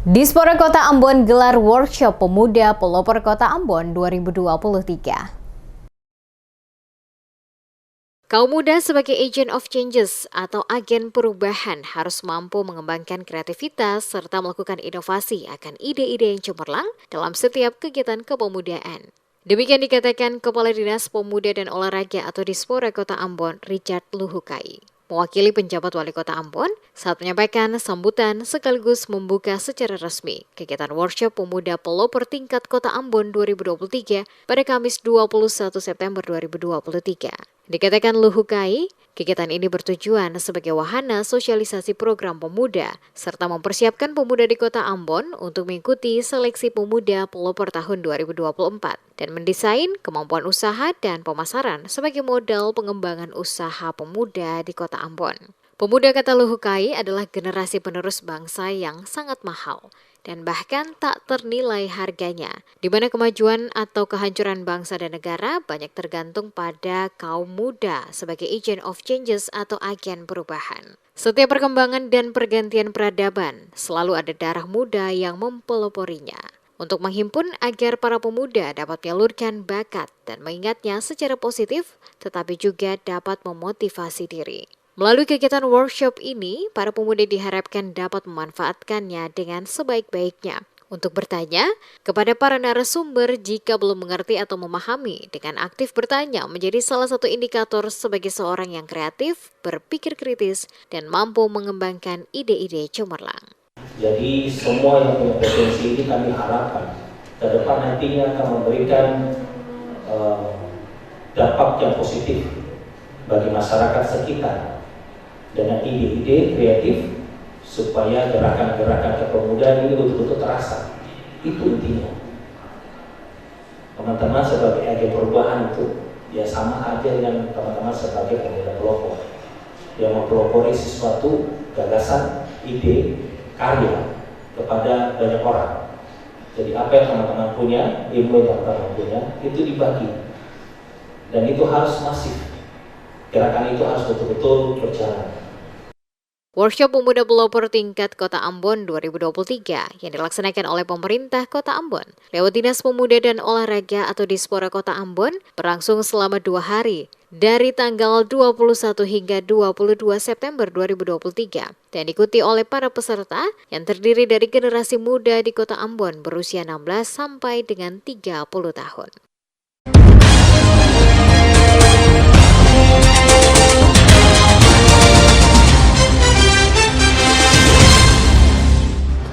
Dispora Kota Ambon gelar workshop pemuda pelopor Kota Ambon 2023. Kaum muda sebagai agent of changes atau agen perubahan harus mampu mengembangkan kreativitas serta melakukan inovasi akan ide-ide yang cemerlang dalam setiap kegiatan kepemudaan. Demikian dikatakan Kepala Dinas Pemuda dan Olahraga atau Dispora Kota Ambon, Richard Luhukai, mewakili penjabat Wali Kota Ambon saat menyampaikan sambutan sekaligus membuka secara resmi kegiatan workshop pemuda pelopor tingkat Kota Ambon 2023 pada Kamis 21 September 2023. Dikatakan Luhukai, kegiatan ini bertujuan sebagai wahana sosialisasi program pemuda serta mempersiapkan pemuda di Kota Ambon untuk mengikuti seleksi pemuda pelopor tahun 2024 dan mendesain kemampuan usaha dan pemasaran sebagai modal pengembangan usaha pemuda di Kota Ambon. Pemuda, kata Luhukai, adalah generasi penerus bangsa yang sangat mahal dan bahkan tak ternilai harganya, di mana kemajuan atau kehancuran bangsa dan negara banyak tergantung pada kaum muda sebagai agent of changes atau agen perubahan. Setiap perkembangan dan pergantian peradaban selalu ada darah muda yang mempeloporinya. Untuk menghimpun agar para pemuda dapat menyalurkan bakat dan mengingatnya secara positif, tetapi juga dapat memotivasi diri. Melalui kegiatan workshop ini, para pemuda diharapkan dapat memanfaatkannya dengan sebaik-baiknya untuk bertanya kepada para narasumber jika belum mengerti atau memahami. Dengan aktif bertanya menjadi salah satu indikator sebagai seorang yang kreatif, berpikir kritis, dan mampu mengembangkan ide-ide cemerlang. Jadi semua yang punya potensi ini kami harapkan ke depan nantinya akan memberikan dampak yang positif bagi masyarakat sekitar dengan ide-ide kreatif supaya gerakan-gerakan kepemudaan ini betul-betul terasa. Itu intinya. Teman-teman sebagai agen perubahan itu ya sama aja dengan teman-teman sebagai pemuda pelopor yang mempelopori sesuatu gagasan, ide, karya kepada banyak orang. Jadi apa yang teman-teman punya, ilmu yang teman-teman punya, itu dibagi. Dan itu harus masif. Gerakan itu harus betul-betul berjalan. Workshop Pemuda Pelopor Tingkat Kota Ambon 2023 yang dilaksanakan oleh pemerintah Kota Ambon lewat Dinas Pemuda dan Olahraga atau Dispora Kota Ambon berlangsung selama 2 hari dari tanggal 21 hingga 22 September 2023 dan diikuti oleh para peserta yang terdiri dari generasi muda di Kota Ambon berusia 16 sampai dengan 30 tahun.